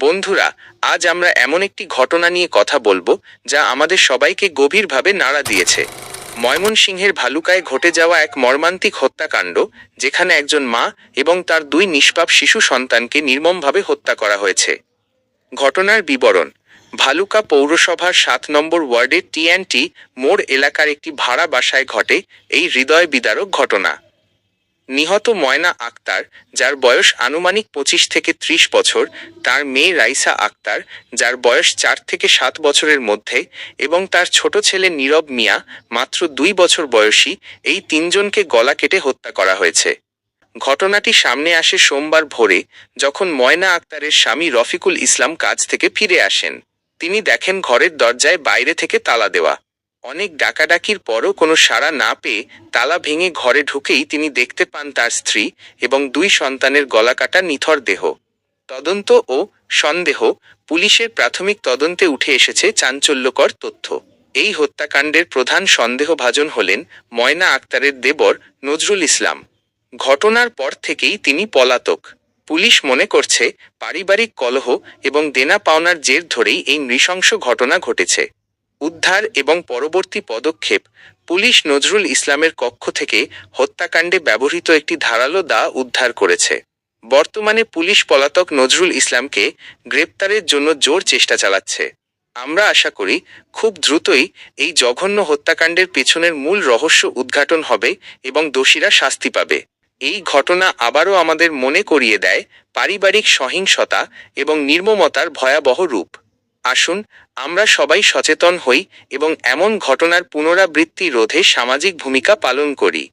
বন্ধুরা, আজ আমরা এমন একটি ঘটনা নিয়ে কথা বলবো যা আমাদের সবাইকে গভীরভাবে নাড়া দিয়েছে। ময়মনসিংহের ভালুকায় ঘটে যাওয়া এক মর্মান্তিক হত্যাকাণ্ড, যেখানে একজন মা এবং তার দুই নিষ্পাপ শিশু সন্তানকে নির্মমভাবে হত্যা করা হয়েছে। ঘটনার বিবরণ: ভালুকা পৌরসভার ৭ নম্বর ওয়ার্ডের টি&টি মোড় এলাকার একটি ভাড়া বাসায় ঘটে এই হৃদয় বিদারক ঘটনা। নিহত ময়না আক্তার, যার বয়স আনুমানিক ২৫ থেকে ৩০ বছর, তার মেয়ে রাইসা আক্তার, যার বয়স ৪ থেকে ৭ বছরের মধ্যে, এবং তার ছোট ছেলে নীরব মিয়া, মাত্র ২ বছর বয়সী, এই তিনজনকে গলা কেটে হত্যা করা হয়েছে। ঘটনাটি সামনে আসে সোমবার ভোরে, যখন ময়না আক্তারের স্বামী রফিকুল ইসলাম কাজ থেকে ফিরে আসেন। তিনি দেখেন ঘরের দরজায় বাইরে থেকে তালা দেওয়া। অনেক ডাকাডাকির পরও কোনো সাড়া না পেয়ে তালা ভেঙে ঘরে ঢুকেই তিনি দেখতে পান তার স্ত্রী এবং দুই সন্তানের গলাকাটা নিথর দেহ। তদন্ত ও সন্দেহ: পুলিশের প্রাথমিক তদন্তে উঠে এসেছে চাঞ্চল্যকর তথ্য। এই হত্যাকাণ্ডের প্রধান সন্দেহভাজন হলেন ময়না আক্তারের দেবর নজরুল ইসলাম। ঘটনার পর থেকেই তিনি পলাতক। পুলিশ মনে করছে পারিবারিক কলহ এবং দেনা পাওনার জের ধরেই এই নৃশংস ঘটনা ঘটেছে। উদ্ধার এবং পরবর্তী পদক্ষেপ: পুলিশ নজরুল ইসলামের কক্ষ থেকে হত্যাকাণ্ডে ব্যবহৃত একটি ধারালো দা উদ্ধার করেছে। বর্তমানে পুলিশ পলাতক নজরুল ইসলামকে গ্রেপ্তারের জন্য জোর চেষ্টা চালাচ্ছে। আমরা আশা করি খুব দ্রুতই এই জঘন্য হত্যাকাণ্ডের পেছনের মূল রহস্য উদ্ঘাটন হবে এবং দোষীরা শাস্তি পাবে। এই ঘটনা আবারও আমাদের মনে করিয়ে দেয় পারিবারিক সহিংসতা এবং নির্মমতার ভয়াবহ রূপ। আসুন আমরা সবাই সচেতন হই এবং এমন ঘটনার পুনরাবৃত্তি রোধে সামাজিক ভূমিকা পালন করি।